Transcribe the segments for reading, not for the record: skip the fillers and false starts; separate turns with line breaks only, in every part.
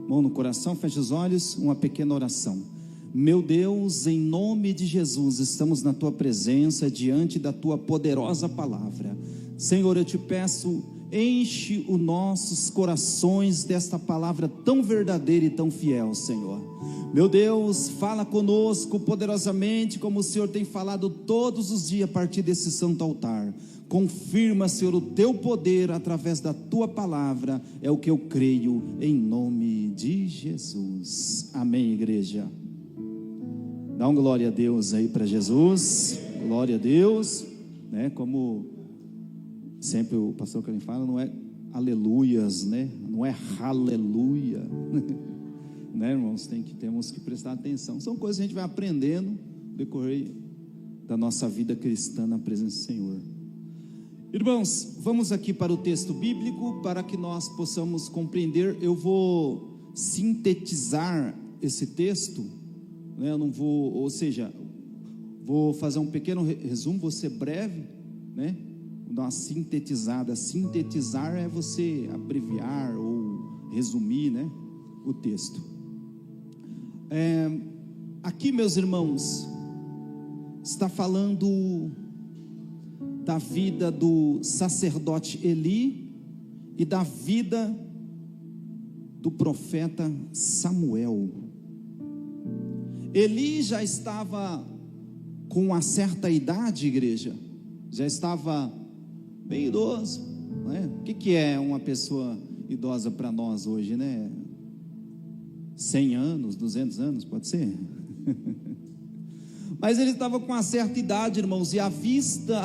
Mão no coração, feche os olhos, uma pequena oração. Meu Deus, em nome de Jesus, estamos na Tua presença, diante da Tua poderosa palavra. Senhor, eu te peço, enche os nossos corações desta palavra tão verdadeira e tão fiel, Senhor. Meu Deus, fala conosco poderosamente, como o Senhor tem falado todos os dias a partir desse santo altar. Confirma, Senhor, o Teu poder através da Tua palavra, é o que eu creio, em nome de Jesus. Amém, igreja. Dá um glória a Deus aí para Jesus. Glória a Deus, né? Como sempre o pastor Karim fala, não é aleluias, né? Não é aleluia, né, irmãos? Temos que prestar atenção. São coisas que a gente vai aprendendo no decorrer da nossa vida cristã na presença do Senhor. Irmãos, vamos aqui para o texto bíblico para que nós possamos compreender. Eu vou sintetizar esse texto, né? Eu não vou, ou seja, vou fazer um pequeno resumo, vou ser breve, né? Dar uma sintetizada. Sintetizar é você abreviar ou resumir, né, o texto. Aqui, meus irmãos, está falando da vida do sacerdote Eli e da vida do profeta Samuel. Eli já estava com uma certa idade, igreja, já estava bem idoso, né? O que é uma pessoa idosa para nós hoje, né? 100 anos, 200 anos, pode ser? Mas ele estava com uma certa idade, irmãos, e a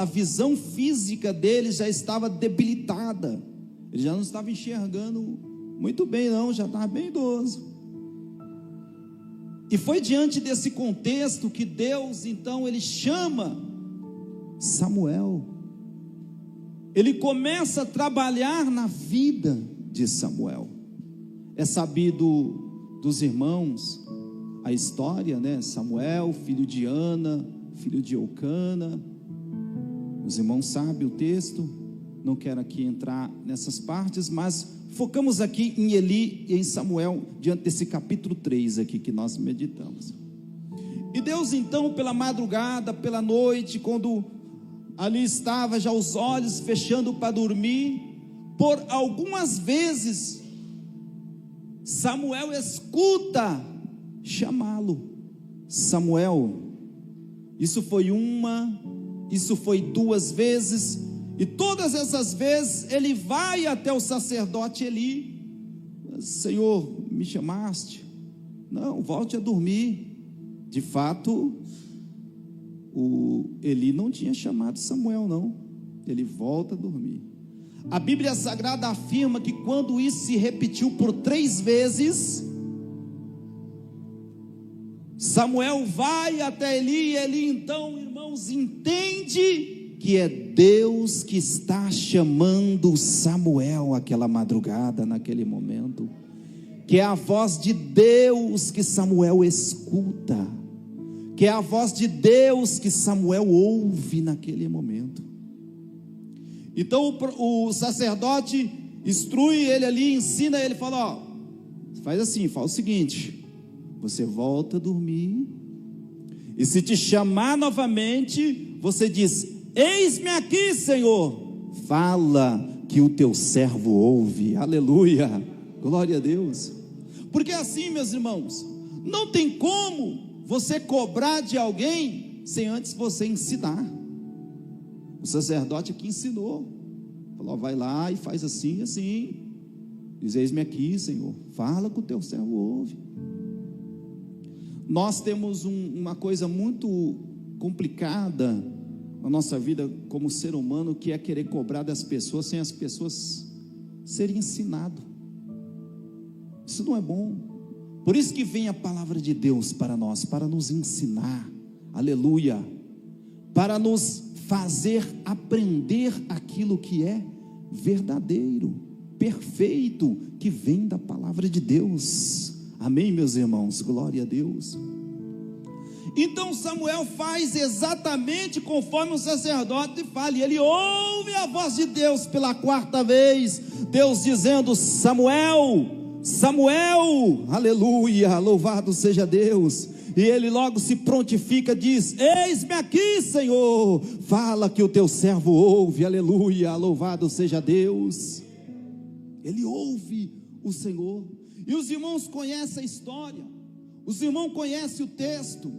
visão física dele já estava debilitada. Ele já não estava enxergando muito bem, não, já estava bem idoso. E foi diante desse contexto que Deus, então, ele chama Samuel. Ele começa a trabalhar na vida de Samuel. É sabido dos irmãos a história, né? Samuel, filho de Ana, filho de Eucana. Os irmãos sabem o texto, não quero aqui entrar nessas partes, mas focamos aqui em Eli e em Samuel, diante desse capítulo 3 aqui que nós meditamos. E Deus então, pela madrugada, pela noite, quando ali estava já os olhos fechando para dormir, por algumas vezes Samuel escuta chamá-lo. Samuel. Isso foi isso foi 2 vezes, e todas essas vezes ele vai até o sacerdote Eli. Senhor, me chamaste? Não, volte a dormir. De fato, o Eli não tinha chamado Samuel, não. Ele volta a dormir. A Bíblia Sagrada afirma que quando isso se repetiu por 3 vezes, Samuel vai até Eli, e Eli então, irmãos, entende que é Deus que está chamando Samuel aquela madrugada, naquele momento, que é a voz de Deus que Samuel escuta, que é a voz de Deus que Samuel ouve naquele momento. Então o sacerdote instrui ele ali, ensina ele, fala: faz assim, fala o seguinte: você volta a dormir, e se te chamar novamente, você diz: eis-me aqui, Senhor. Fala que o teu servo ouve. Aleluia, glória a Deus. Porque assim, meus irmãos, não tem como você cobrar de alguém sem antes você ensinar. O sacerdote aqui ensinou, falou: vai lá e faz assim, assim. Diz: eis-me aqui, Senhor. Fala que o teu servo ouve. Nós temos uma coisa muito complicada na nossa vida como ser humano, que é querer cobrar das pessoas sem as pessoas serem ensinadas. Isso não é bom. Por isso que vem a palavra de Deus para nós, para nos ensinar, aleluia, para nos fazer aprender aquilo que é verdadeiro, perfeito, que vem da palavra de Deus. Amém, meus irmãos, glória a Deus. Então Samuel faz exatamente conforme o sacerdote fala, e ele ouve a voz de Deus pela 4ª vez, Deus dizendo: Samuel, Samuel, aleluia, louvado seja Deus. E ele logo se prontifica, diz: eis-me aqui, Senhor, fala que o teu servo ouve, aleluia, louvado seja Deus. Ele ouve o Senhor. E os irmãos conhecem a história, os irmãos conhecem o texto.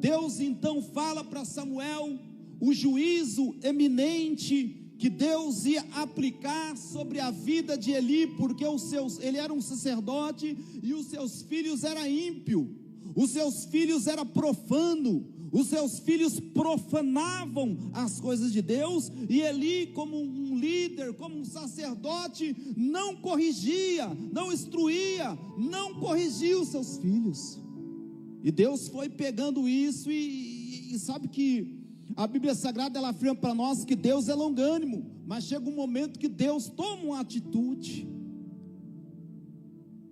Deus então fala para Samuel o juízo eminente que Deus ia aplicar sobre a vida de Eli, porque ele era um sacerdote e os seus filhos eram ímpios, os seus filhos eram profanos, os seus filhos profanavam as coisas de Deus, e Eli, como um líder, como um sacerdote, não corrigia, não instruía, não corrigia os seus filhos. E Deus foi pegando isso e sabe que a Bíblia Sagrada ela afirma para nós que Deus é longânimo, mas chega um momento que Deus toma uma atitude.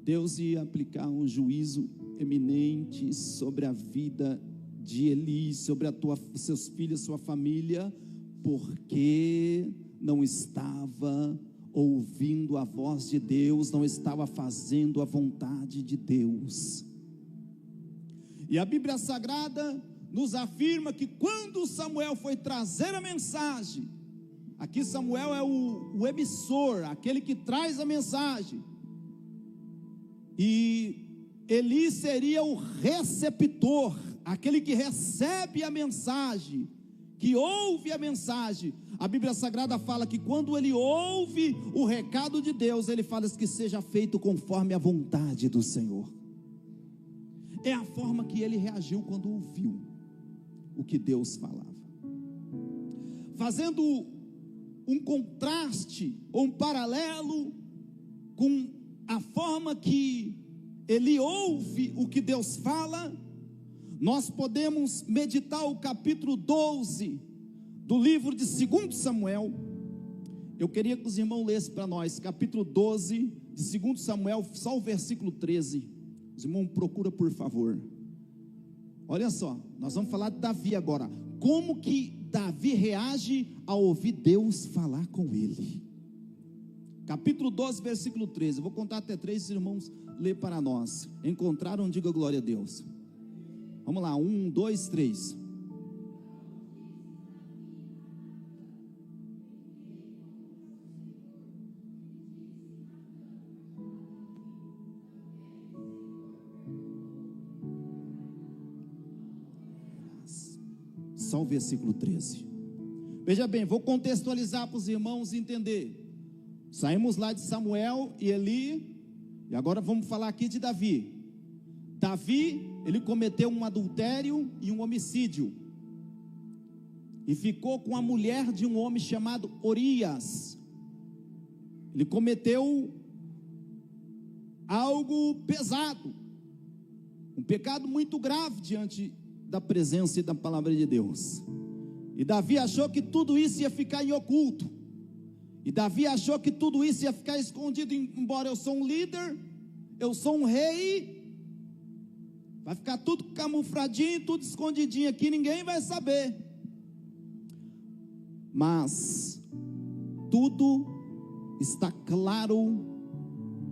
Deus ia aplicar um juízo eminente sobre a vida de Eli, sobre seus filhos, sua família, porque não estava ouvindo a voz de Deus, não estava fazendo a vontade de Deus. E a Bíblia Sagrada nos afirma que quando Samuel foi trazer a mensagem, aqui Samuel é o emissor, aquele que traz a mensagem, e Eli seria o receptor, aquele que recebe a mensagem, que ouve a mensagem. A Bíblia Sagrada fala que quando ele ouve o recado de Deus, ele fala que seja feito conforme a vontade do Senhor. É a forma que ele reagiu quando ouviu o que Deus falava, fazendo um contraste ou um paralelo com a forma que ele ouve o que Deus fala. Nós podemos meditar o capítulo 12 do livro de 2 Samuel. Eu queria que os irmãos lessem para nós capítulo 12 de 2 Samuel, só o versículo 13. Os irmãos procura, por favor. Olha só, nós vamos falar de Davi agora. Como que Davi reage ao ouvir Deus falar com ele? Capítulo 12, versículo 13. Eu vou contar até 3, os irmãos lê para nós. Encontraram? Diga glória a Deus. Vamos lá, 1, 2, 3. Só o versículo 13. Veja bem, vou contextualizar para os irmãos entender. Saímos lá de Samuel e Eli, e agora vamos falar aqui de Davi. Davi, ele cometeu um adultério e um homicídio, e ficou com a mulher de um homem chamado Urias. Ele cometeu algo pesado, um pecado muito grave diante da presença e da palavra de Deus. E Davi achou que tudo isso ia ficar em oculto, e Davi achou que tudo isso ia ficar escondido. Embora eu sou um líder, eu sou um rei, vai ficar tudo camufladinho, tudo escondidinho aqui, ninguém vai saber. Mas tudo está claro,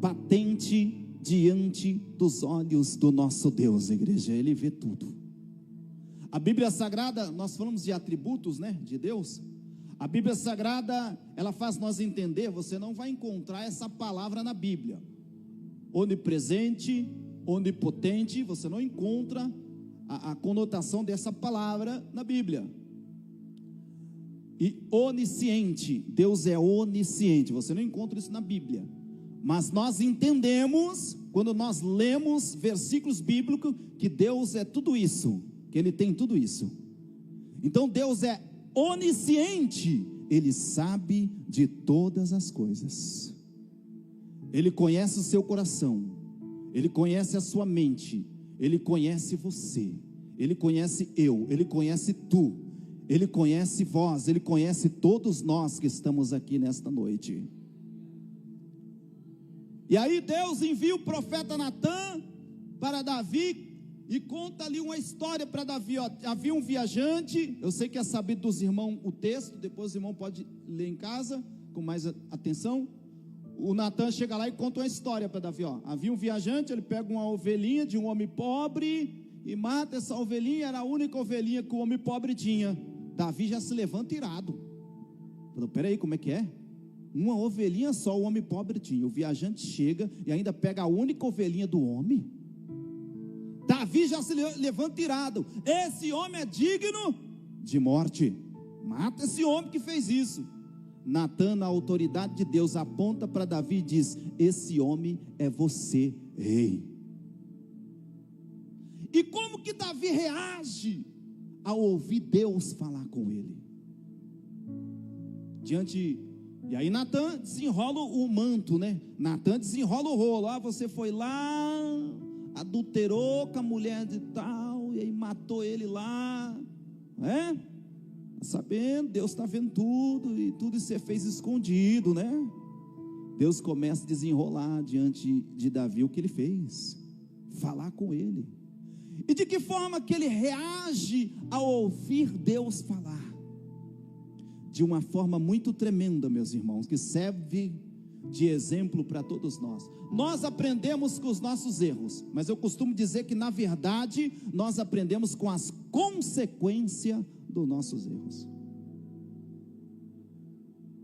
patente diante dos olhos do nosso Deus, igreja. Ele vê tudo. A Bíblia Sagrada, nós falamos de atributos, né, de Deus. A Bíblia Sagrada, ela faz nós entender, você não vai encontrar essa palavra na Bíblia. Onipresente, onipotente, você não encontra a conotação dessa palavra na Bíblia. E onisciente, Deus é onisciente, você não encontra isso na Bíblia. Mas nós entendemos, quando nós lemos versículos bíblicos, que Deus é tudo isso, que Ele tem tudo isso. Então Deus é onisciente, Ele sabe de todas as coisas. Ele conhece o seu coração, Ele conhece a sua mente, Ele conhece você, Ele conhece eu, Ele conhece tu, Ele conhece vós, Ele conhece todos nós que estamos aqui nesta noite. E aí Deus envia o profeta Natã para Davi e conta ali uma história para Davi. Havia um viajante, eu sei que é sabido dos irmãos o texto, depois o irmão pode ler em casa com mais atenção. o Natan chega lá e conta uma história para Davi, ó. Havia um viajante, ele pega uma ovelhinha de um homem pobre e mata essa ovelhinha, era a única ovelhinha que o homem pobre tinha. Davi já se levanta irado. Falou, peraí, como é que é? Uma ovelhinha só o homem pobre tinha. O viajante chega e ainda pega a única ovelhinha do homem. Davi já se levanta irado. Esse homem é digno de morte. Mata esse homem que fez isso. Natan, na autoridade de Deus, aponta para Davi e diz: esse homem é você, rei. E como que Davi reage ao ouvir Deus falar com ele? E aí Natan desenrola o manto, né? Natan desenrola o rolo. Você foi lá, adulterou com a mulher de tal, e aí matou ele lá, sabendo, Deus está vendo tudo, e tudo isso você fez escondido, né? Deus começa a desenrolar diante de Davi o que ele fez, falar com ele. E de que forma que ele reage ao ouvir Deus falar? De uma forma muito tremenda, meus irmãos, que serve de exemplo para todos nós. Nós aprendemos com os nossos erros, mas eu costumo dizer que na verdade nós aprendemos com as consequências dos nossos erros.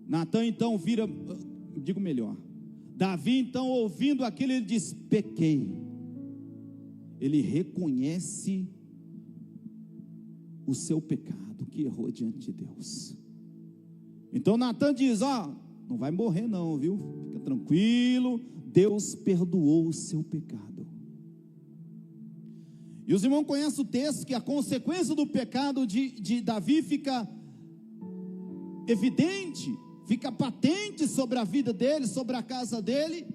Natan então Davi então, ouvindo aquilo, ele diz: pequei. Ele reconhece o seu pecado, que errou diante de Deus. Então Natan diz: não vai morrer não, viu? Fica tranquilo, Deus perdoou o seu pecado. E os irmãos conhecem o texto, que a consequência do pecado de Davi fica evidente, fica patente sobre a vida dele, sobre a casa dele.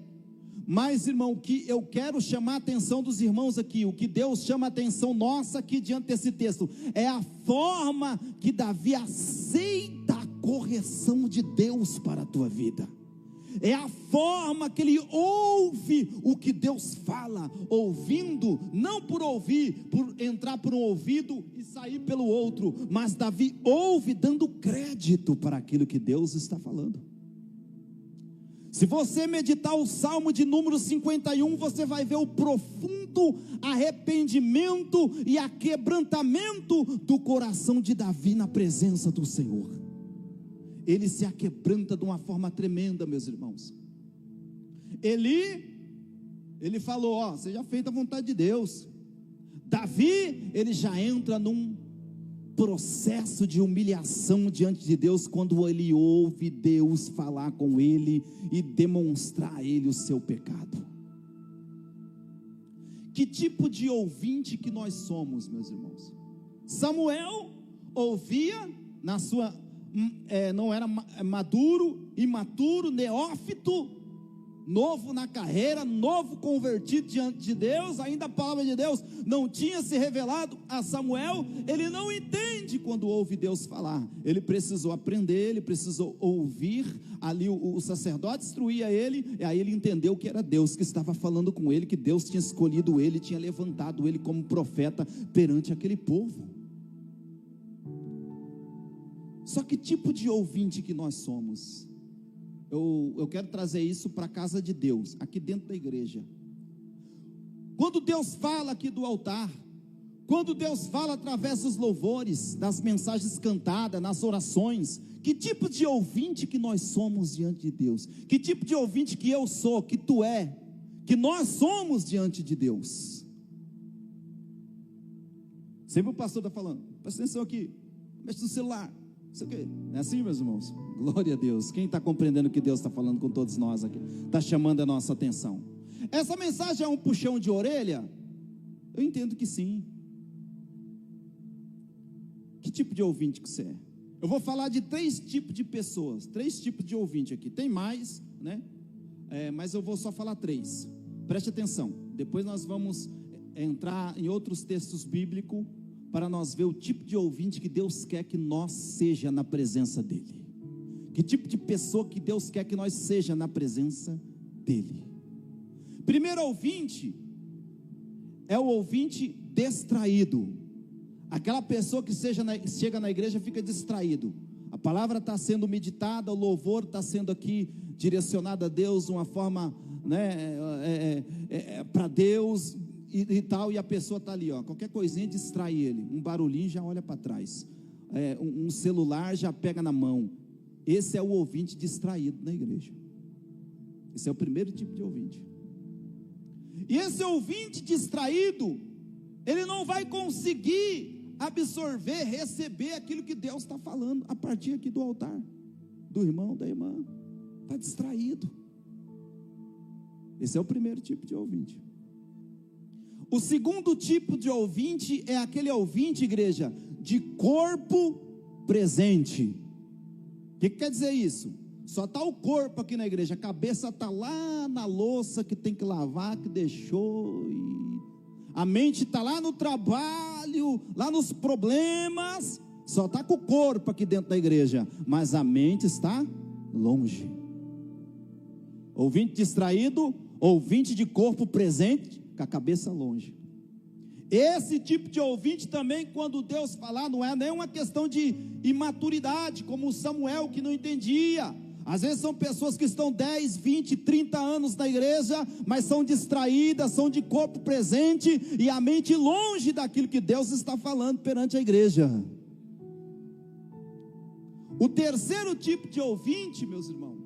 Mas, irmão, o que eu quero chamar a atenção dos irmãos aqui, o que Deus chama a atenção nossa aqui diante desse texto, é a forma que Davi aceita a correção de Deus para a tua vida. É a forma que ele ouve o que Deus fala, ouvindo, não por ouvir, por entrar por um ouvido e sair pelo outro, mas Davi ouve dando crédito para aquilo que Deus está falando. Se você meditar o Salmo de número 51, você vai ver o profundo arrependimento e aquebrantamento do coração de Davi na presença do Senhor. Ele se aquebranta de uma forma tremenda, meus irmãos. Ele falou: seja feita a vontade de Deus. Davi, ele já entra num processo de humilhação diante de Deus, quando ele ouve Deus falar com ele e demonstrar a ele o seu pecado. Que tipo de ouvinte que nós somos, meus irmãos? Samuel ouvia na sua não era maduro, imaturo, neófito, novo na carreira, novo convertido diante de Deus, ainda a palavra de Deus não tinha se revelado a Samuel. Ele não entende quando ouve Deus falar. Ele precisou aprender, ele precisou ouvir. Ali o sacerdote instruía ele, e aí ele entendeu que era Deus que estava falando com ele, que Deus tinha escolhido ele, tinha levantado ele como profeta perante aquele povo. Só que tipo de ouvinte que nós somos? Eu quero trazer isso para a casa de Deus, aqui dentro da igreja. Quando Deus fala aqui do altar, quando Deus fala através dos louvores, das mensagens cantadas, nas orações, que tipo de ouvinte que nós somos diante de Deus? Que tipo de ouvinte que eu sou, que tu é, que nós somos diante de Deus? Sempre o pastor está falando: presta atenção aqui, mexe no celular. Isso aqui, é assim, meus irmãos? Glória a Deus. Quem está compreendendo o que Deus está falando com todos nós aqui? Está chamando a nossa atenção. Essa mensagem é um puxão de orelha? Eu entendo que sim. Que tipo de ouvinte que você é? Eu vou falar de 3 tipos de pessoas, 3 tipos de ouvinte aqui. Tem mais, né? Mas eu vou só falar 3. Preste atenção. Depois nós vamos entrar em outros textos bíblicos, para nós ver o tipo de ouvinte que Deus quer que nós seja na presença dEle. Que tipo de pessoa que Deus quer que nós seja na presença dEle. Primeiro ouvinte é o ouvinte distraído. Aquela pessoa que chega na igreja e fica distraído. A palavra está sendo meditada, o louvor está sendo aqui direcionada a Deus, uma forma, né, para Deus e tal, e a pessoa está ali, ó, qualquer coisinha distrai ele, um barulhinho já olha para trás, um celular já pega na mão. Esse é o ouvinte distraído na igreja. Esse é o primeiro tipo de ouvinte. E esse ouvinte distraído, ele não vai conseguir absorver, receber aquilo que Deus está falando a partir aqui do altar, do irmão, da irmã. Está distraído. Esse é o primeiro tipo de ouvinte. O segundo tipo de ouvinte é aquele ouvinte, igreja, de corpo presente. O que quer dizer isso? Só está o corpo aqui na igreja, a cabeça está lá na louça que tem que lavar, que deixou, e a mente está lá no trabalho, lá nos problemas, só está com o corpo aqui dentro da igreja, mas a mente está longe. Ouvinte distraído, ouvinte de corpo presente, com a cabeça longe. Esse tipo de ouvinte também, quando Deus falar, não é nenhuma questão de imaturidade, como o Samuel que não entendia. Às vezes são pessoas que estão 10, 20, 30 anos na igreja, mas são distraídas, são de corpo presente e a mente longe daquilo que Deus está falando perante a igreja. O terceiro tipo de ouvinte, meus irmãos,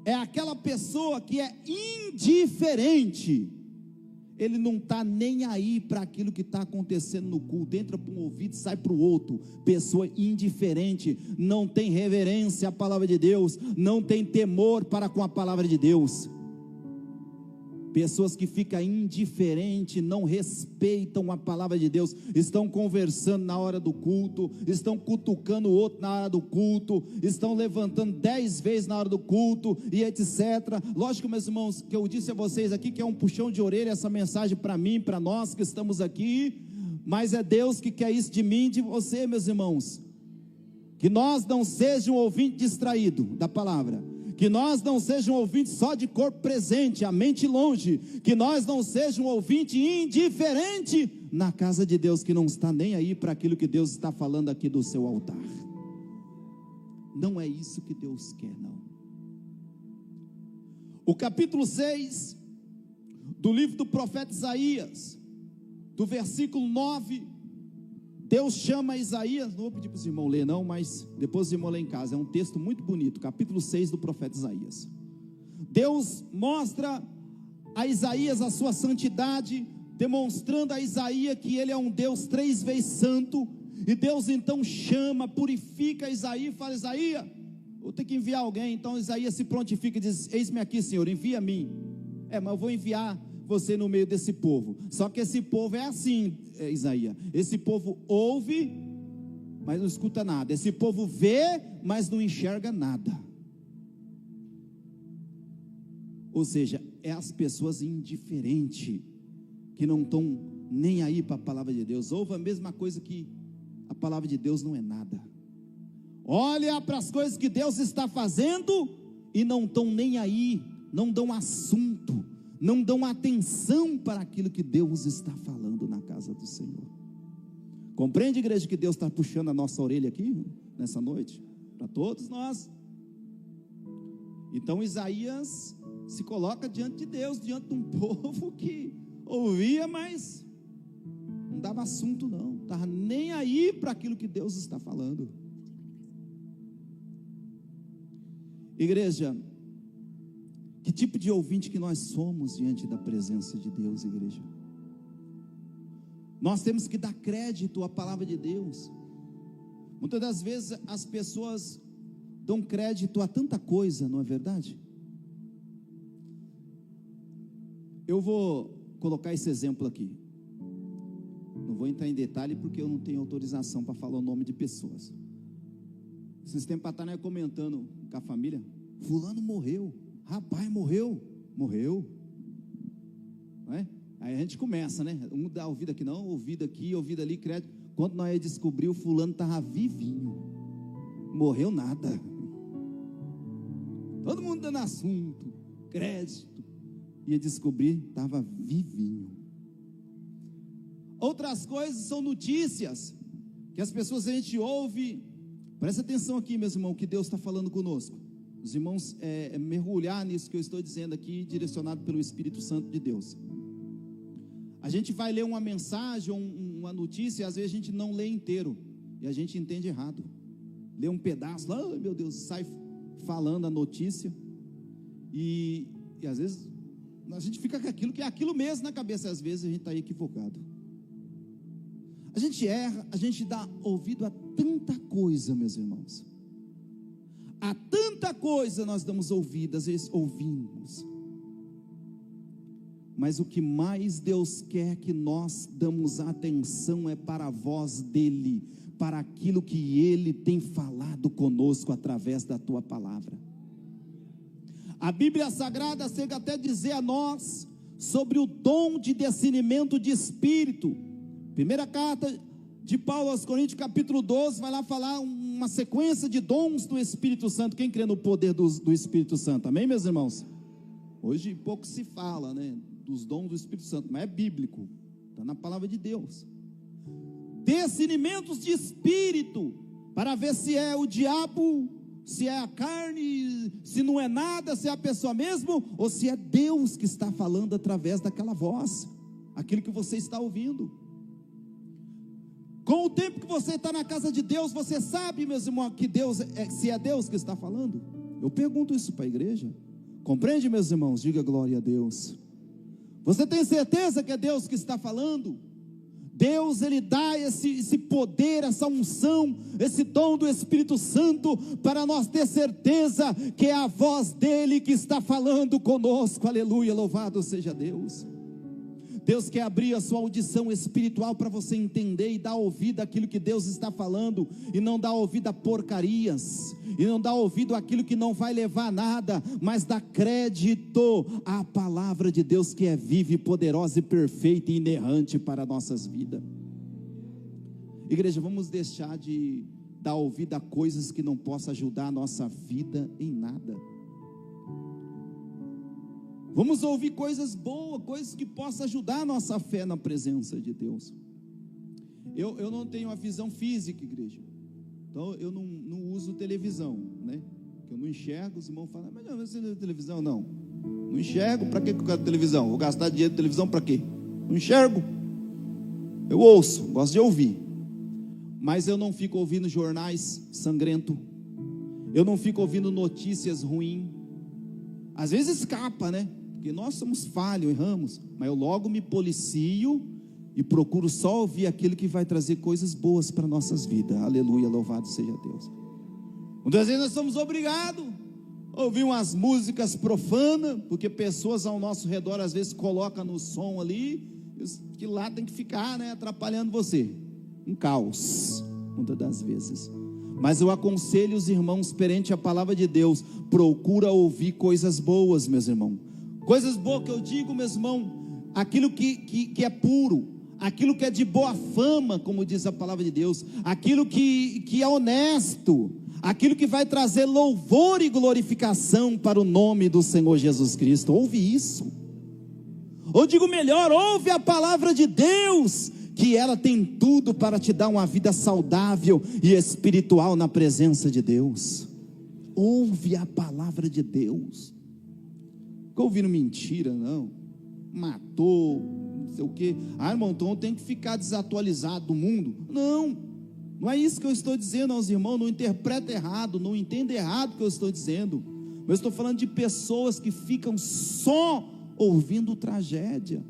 é aquela pessoa que é indiferente. Ele não está nem aí para aquilo que está acontecendo no culto, entra para um ouvido e sai para o outro. Pessoa indiferente, não tem reverência à palavra de Deus, não tem temor para com a palavra de Deus. Pessoas que ficam indiferentes, não respeitam a palavra de Deus, estão conversando na hora do culto, estão cutucando o outro na hora do culto, estão levantando 10 vezes na hora do culto e etc. Lógico, meus irmãos, que eu disse a vocês aqui que é um puxão de orelha essa mensagem para mim, para nós que estamos aqui, mas é Deus que quer isso de mim e de você, meus irmãos. Que nós não sejamos um ouvinte distraído da palavra, que nós não sejamos um ouvinte só de corpo presente, a mente longe, que nós não sejamos um ouvinte indiferente na casa de Deus, que não está nem aí para aquilo que Deus está falando aqui do seu altar. Não é isso que Deus quer, não. O capítulo 6 do livro do profeta Isaías, do versículo 9, Deus chama Isaías, não vou pedir para os irmãos ler não, mas depois os irmãos ler em casa, é um texto muito bonito, capítulo 6 do profeta Isaías. Deus mostra a Isaías a sua santidade, demonstrando a Isaías que ele é um Deus 3 vezes santo, e Deus então chama, purifica Isaías e fala: Isaías, vou ter que enviar alguém. Então Isaías se prontifica e diz: eis-me aqui, Senhor, envia a mim. Mas eu vou enviar você no meio desse povo. Só que esse povo é assim, Isaías, esse povo ouve, mas não escuta nada. Esse povo vê, mas não enxerga nada. Ou seja, é as pessoas indiferentes, que não estão nem aí para a palavra de Deus. Ouve a mesma coisa que a palavra de Deus não é nada. Olha para as coisas que Deus está fazendo e não estão nem aí, não dão assunto, não dão atenção para aquilo que Deus está falando na casa do Senhor. Compreende, igreja, que Deus está puxando a nossa orelha aqui, nessa noite? Para todos nós. Então Isaías se coloca diante de Deus, diante de um povo que ouvia, mas não dava assunto não, estava nem aí para aquilo que Deus está falando. Igreja, que tipo de ouvinte que nós somos diante da presença de Deus, igreja? Nós temos que dar crédito à palavra de Deus. Muitas das vezes as pessoas dão crédito a tanta coisa, não é verdade? Eu vou colocar esse exemplo aqui. Não vou entrar em detalhe porque eu não tenho autorização para falar o nome de pessoas. Esses tempos para trás, nós comentando com a família: fulano morreu. Rapaz, morreu. Não é? Aí a gente começa, né? Um dá ouvido aqui não, ouvido aqui, ouvido ali, crédito. Quando nós descobrimos, o fulano estava vivinho. Morreu nada. Todo mundo dando assunto, crédito. Ia descobrir, estava vivinho. Outras coisas são notícias que as pessoas, a gente ouve. Presta atenção aqui, meus irmãos, que Deus está falando conosco. Os irmãos mergulhar nisso que eu estou dizendo aqui, direcionado pelo Espírito Santo de Deus. A gente vai ler uma mensagem ou uma notícia, e às vezes a gente não lê inteiro, e a gente entende errado. Lê um pedaço, meu Deus, sai falando a notícia, e às vezes a gente fica com aquilo que é aquilo mesmo na cabeça, e às vezes a gente está equivocado. A gente erra, a gente dá ouvido a tanta coisa, meus irmãos. A tanta coisa nós damos ouvido, às vezes ouvimos. Mas o que mais Deus quer que nós damos atenção é para a voz dEle, para aquilo que Ele tem falado conosco através da Tua palavra. A Bíblia Sagrada chega até a dizer a nós sobre o dom de discernimento de espírito. Primeira carta de Paulo aos Coríntios, capítulo 12, vai lá falar uma sequência de dons do Espírito Santo. Quem crê no poder do Espírito Santo? Amém, meus irmãos? Hoje pouco se fala, né, dos dons do Espírito Santo, mas é bíblico, está na palavra de Deus. Discernimentos de espírito, para ver se é o diabo, se é a carne, se não é nada, se é a pessoa mesmo, ou se é Deus que está falando através daquela voz, aquilo que você está ouvindo. Com o tempo que você está na casa de Deus, você sabe, meus irmãos, que Deus se é Deus que está falando? Eu pergunto isso para a igreja. Compreende, meus irmãos? Diga glória a Deus. Você tem certeza que é Deus que está falando? Deus, Ele dá esse poder, essa unção, esse dom do Espírito Santo, para nós ter certeza que é a voz dEle que está falando conosco. Aleluia, louvado seja Deus. Deus quer abrir a sua audição espiritual para você entender e dar ouvido àquilo que Deus está falando, e não dar ouvido a porcarias, e não dar ouvido àquilo que não vai levar a nada, mas dar crédito à palavra de Deus, que é viva e poderosa e perfeita e inerrante para nossas vidas. Igreja, vamos deixar de dar ouvido a coisas que não possam ajudar a nossa vida em nada. Vamos ouvir coisas boas, coisas que possam ajudar a nossa fé na presença de Deus. Eu não tenho a visão física, igreja, então eu não uso televisão, né? Que eu não enxergo. Os irmãos falam, mas você não tem televisão? Não enxergo, para que eu quero televisão? Vou gastar dinheiro de televisão para quê? Não enxergo. Eu ouço, gosto de ouvir, mas eu não fico ouvindo jornais sangrentos, eu não fico ouvindo notícias ruins. Às vezes escapa, né? Porque nós somos falhos, erramos, mas eu logo me policio e procuro só ouvir aquilo que vai trazer coisas boas para nossas vidas. Aleluia, louvado seja Deus. Muitas vezes nós somos obrigados a ouvir umas músicas profanas, porque pessoas ao nosso redor às vezes colocam no som ali, que lá tem que ficar, né, atrapalhando você. Um caos, muitas das vezes. Mas eu aconselho os irmãos, perante a palavra de Deus, procura ouvir coisas boas, meus irmãos. Coisas boas que eu digo, meus irmãos, aquilo que é puro, aquilo que é de boa fama, como diz a palavra de Deus, aquilo que é honesto, aquilo que vai trazer louvor e glorificação para o nome do Senhor Jesus Cristo. Ouve isso. Ou digo melhor, ouve a palavra de Deus, que ela tem tudo para te dar uma vida saudável e espiritual na presença de Deus. Ouve a palavra de Deus. Não ouvindo mentira, não. Matou, não sei o que. Irmão, então eu tenho que ficar desatualizado do mundo. Não é isso que eu estou dizendo aos irmãos. Não interpreta errado, não entenda errado o que eu estou dizendo. Mas eu estou falando de pessoas que ficam só ouvindo tragédia,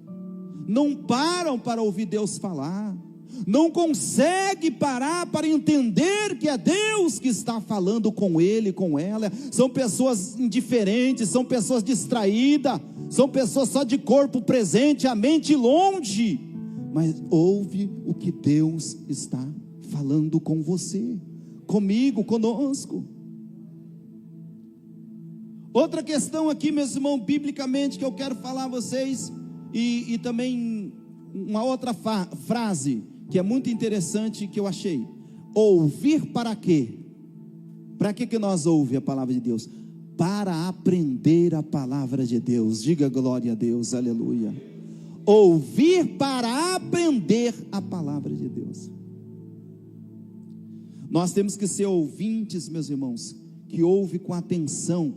não param para ouvir Deus falar, não consegue parar para entender que é Deus que está falando com ele, com ela. São pessoas indiferentes, são pessoas distraídas, são pessoas só de corpo presente, a mente longe, mas ouve o que Deus está falando com você, comigo, conosco. Outra questão aqui, meus irmãos, biblicamente, que eu quero falar a vocês, e também uma outra frase que é muito interessante, que eu achei: ouvir para quê? Para que nós ouvimos a palavra de Deus? Para aprender a palavra de Deus. Diga glória a Deus, aleluia. Ouvir para aprender a palavra de Deus. Nós temos que ser ouvintes, meus irmãos, que ouve com atenção,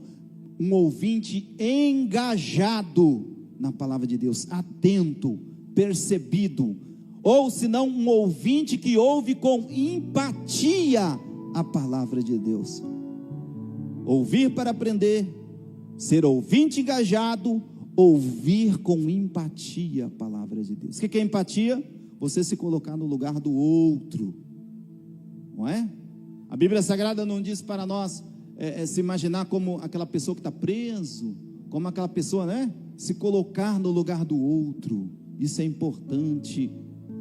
um ouvinte engajado na palavra de Deus, atento, percebido, ou senão um ouvinte que ouve com empatia a palavra de Deus. Ouvir para aprender, ser ouvinte engajado, ouvir com empatia a palavra de Deus. O que é empatia? Você se colocar no lugar do outro, não é? A Bíblia Sagrada não diz para nós se imaginar como aquela pessoa que está preso, como aquela pessoa, né? Se colocar no lugar do outro. Isso é importante,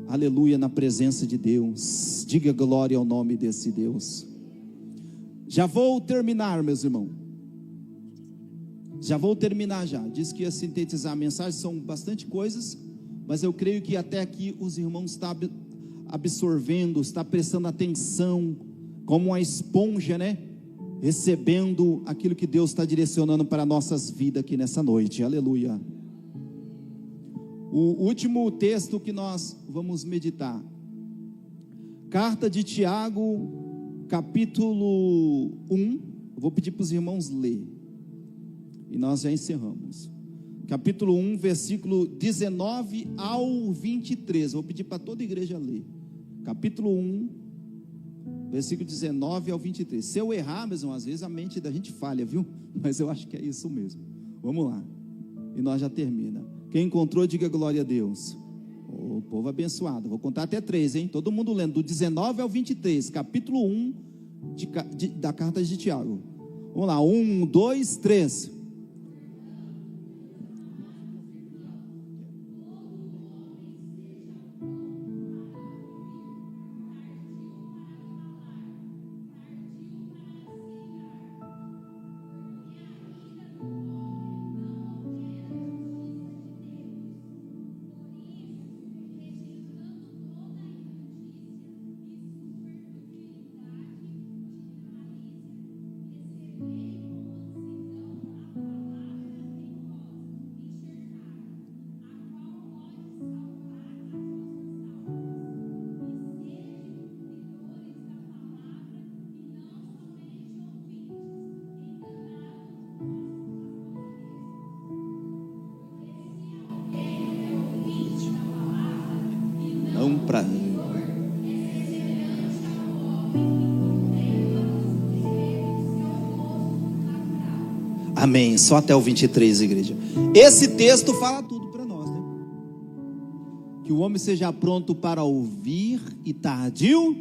aleluia, na presença de Deus. Diga glória ao nome desse Deus. Já vou terminar, meus irmãos. Já vou terminar já. Diz que ia sintetizar a mensagem, são bastante coisas, mas eu creio que até aqui os irmãos estão absorvendo, estão prestando atenção, como uma esponja, né? Recebendo aquilo que Deus está direcionando para nossas vidas aqui nessa noite, aleluia. O último texto que nós vamos meditar, carta de Tiago, capítulo 1, eu vou pedir para os irmãos ler, e nós já encerramos, capítulo 1, versículo 19 ao 23, vou pedir para toda a igreja ler, capítulo 1, versículo 19 ao 23, se eu errar, mesmo, às vezes a mente da gente falha, viu, mas eu acho que é isso mesmo, vamos lá, e nós já termina. Quem encontrou, diga glória a Deus. O povo abençoado, vou contar até 3, hein, todo mundo lendo, do 19 ao 23, capítulo 1 da carta de Tiago, vamos lá, 1, 2, 3, para amém, só até o 23, igreja. Esse texto fala tudo para nós, né? Que o homem seja pronto para ouvir e tardio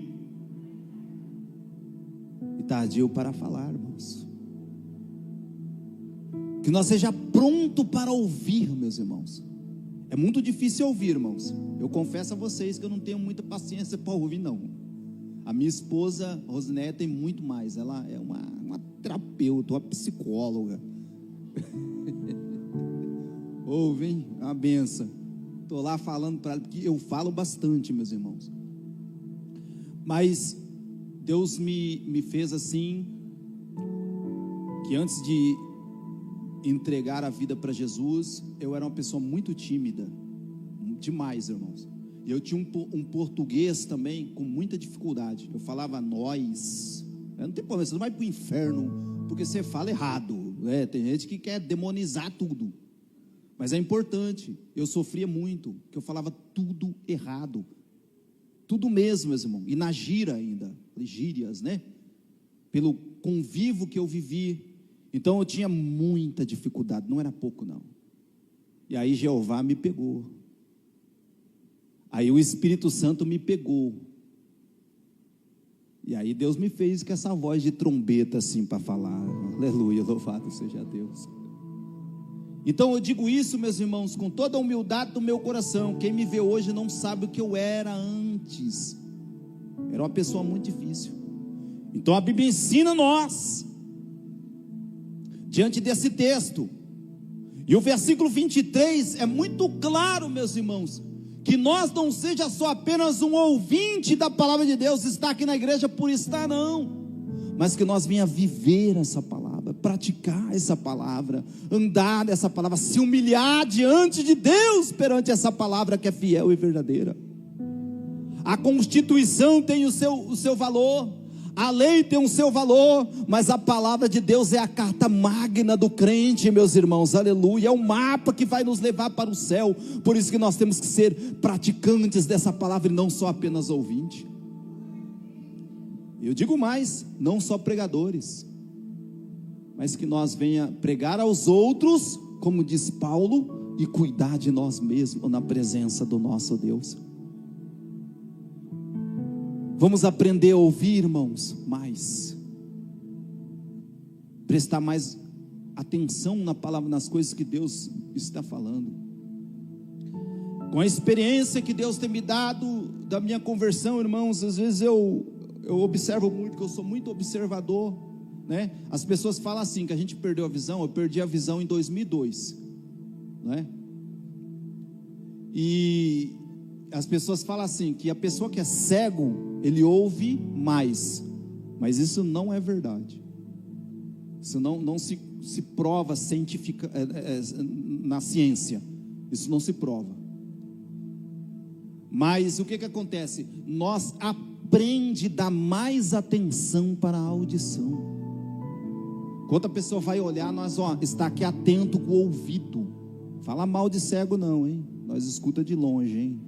para falar, irmãos. Que nós seja pronto para ouvir, meus irmãos. É muito difícil ouvir, irmãos. Eu confesso a vocês que eu não tenho muita paciência para ouvir, não. A minha esposa, Rosinéia, tem muito mais. Ela é uma terapeuta, uma psicóloga. Ouve, hein? É uma benção. Estou lá falando para ela, porque eu falo bastante, meus irmãos. Mas Deus me fez assim, que antes de entregar a vida para Jesus, eu era uma pessoa muito tímida, demais, irmãos. E eu tinha um português também com muita dificuldade. Eu falava nós. Não tem problema, você não vai para o inferno porque você fala errado. Tem gente que quer demonizar tudo. Mas é importante. Eu sofria muito, porque eu falava tudo errado. Tudo mesmo, meus irmãos. E na gíria ainda, gírias, né? Pelo convívio que eu vivi. Então eu tinha muita dificuldade, não era pouco não. E aí Jeová me pegou. Aí o Espírito Santo me pegou. E aí Deus me fez com essa voz de trombeta assim para falar. Aleluia, louvado seja Deus. Então eu digo isso, meus irmãos, com toda a humildade do meu coração. Quem me vê hoje não sabe o que eu era antes. Era uma pessoa muito difícil. Então a Bíblia ensina nós, diante desse texto, e o versículo 23 é muito claro, meus irmãos, que nós não seja só apenas um ouvinte da palavra de Deus, estar aqui na igreja por estar, não, mas que nós venha viver essa palavra, praticar essa palavra, andar nessa palavra, se humilhar diante de Deus, perante essa palavra que é fiel e verdadeira. A constituição tem o seu valor, A lei tem o seu valor, mas a palavra de Deus é a carta magna do crente, meus irmãos, aleluia. É o mapa que vai nos levar para o céu. Por isso que nós temos que ser praticantes dessa palavra e não só apenas ouvinte. Eu digo mais, não só pregadores, mas que nós venha pregar aos outros, como diz Paulo, e cuidar de nós mesmos na presença do nosso Deus. Vamos aprender a ouvir, irmãos, mais, prestar mais atenção na palavra, nas coisas que Deus está falando. Com a experiência que Deus tem me dado da minha conversão, irmãos, às vezes eu observo muito, que eu sou muito observador, né? As pessoas falam assim, que a gente perdeu a visão. Eu perdi a visão em 2002, né? E as pessoas falam assim, que a pessoa que é cego, ele ouve mais, mas isso não é verdade. Isso não se prova científica, na ciência, isso não se prova. Mas o que acontece? Nós aprende a dar mais atenção para a audição. Quando a pessoa vai olhar, nós está aqui atento com o ouvido. Fala mal de cego não, hein? Nós escuta de longe, hein?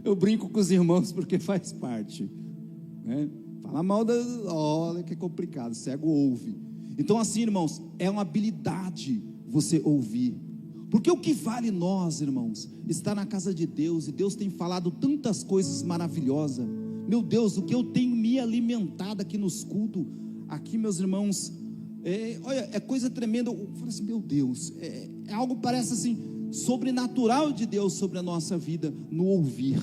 Eu brinco com os irmãos porque faz parte, né? Fala mal olha que é complicado, cego ouve. Então assim, irmãos, é uma habilidade você ouvir. Porque o que vale nós, irmãos, estar na casa de Deus, e Deus tem falado tantas coisas maravilhosas. Meu Deus, o que eu tenho me alimentado aqui nos cultos, aqui, meus irmãos, olha, é coisa tremenda. Eu falo assim, meu Deus, é algo parece assim, sobrenatural de Deus sobre a nossa vida, no ouvir.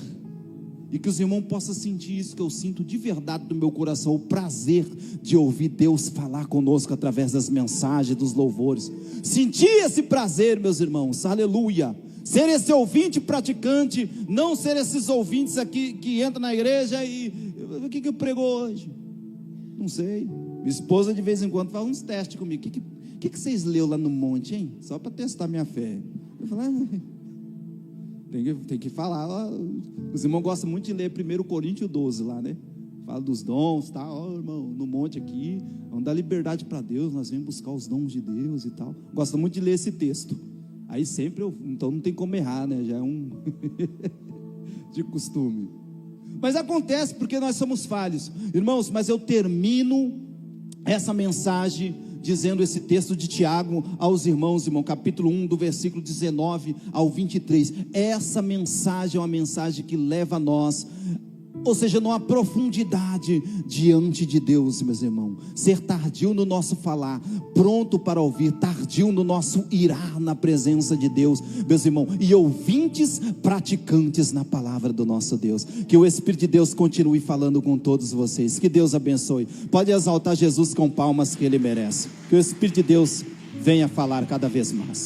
E que os irmãos possam sentir isso que eu sinto de verdade do meu coração, o prazer de ouvir Deus falar conosco através das mensagens, dos louvores. Sentir esse prazer, meus irmãos, aleluia. Ser esse ouvinte praticante, não ser esses ouvintes aqui que entram na igreja e o que eu prego hoje? Não sei. Minha esposa de vez em quando faz uns testes comigo. O que vocês leu lá no monte, hein? Só para testar minha fé. Eu falo, tem que falar. Ó, os irmãos gostam muito de ler 1 Coríntios 12 lá, né? Fala dos dons, tá? Ó, irmão, no monte aqui, vamos dar liberdade para Deus, nós vamos buscar os dons de Deus e tal. Gosta muito de ler esse texto. Aí sempre então não tem como errar, né? Já é um de costume. Mas acontece porque nós somos falhos, irmãos. Mas eu termino essa mensagem dizendo esse texto de Tiago aos irmãos, irmão, capítulo 1, do versículo 19 ao 23. Essa mensagem é uma mensagem que leva a nós, ou seja, numa profundidade diante de Deus, meus irmãos. Ser tardio no nosso falar, pronto para ouvir, tardio no nosso irar na presença de Deus, meus irmãos, e ouvintes praticantes na palavra do nosso Deus. Que o Espírito de Deus continue falando com todos vocês. Que Deus abençoe. Pode exaltar Jesus com palmas, que Ele merece. Que o Espírito de Deus venha falar cada vez mais.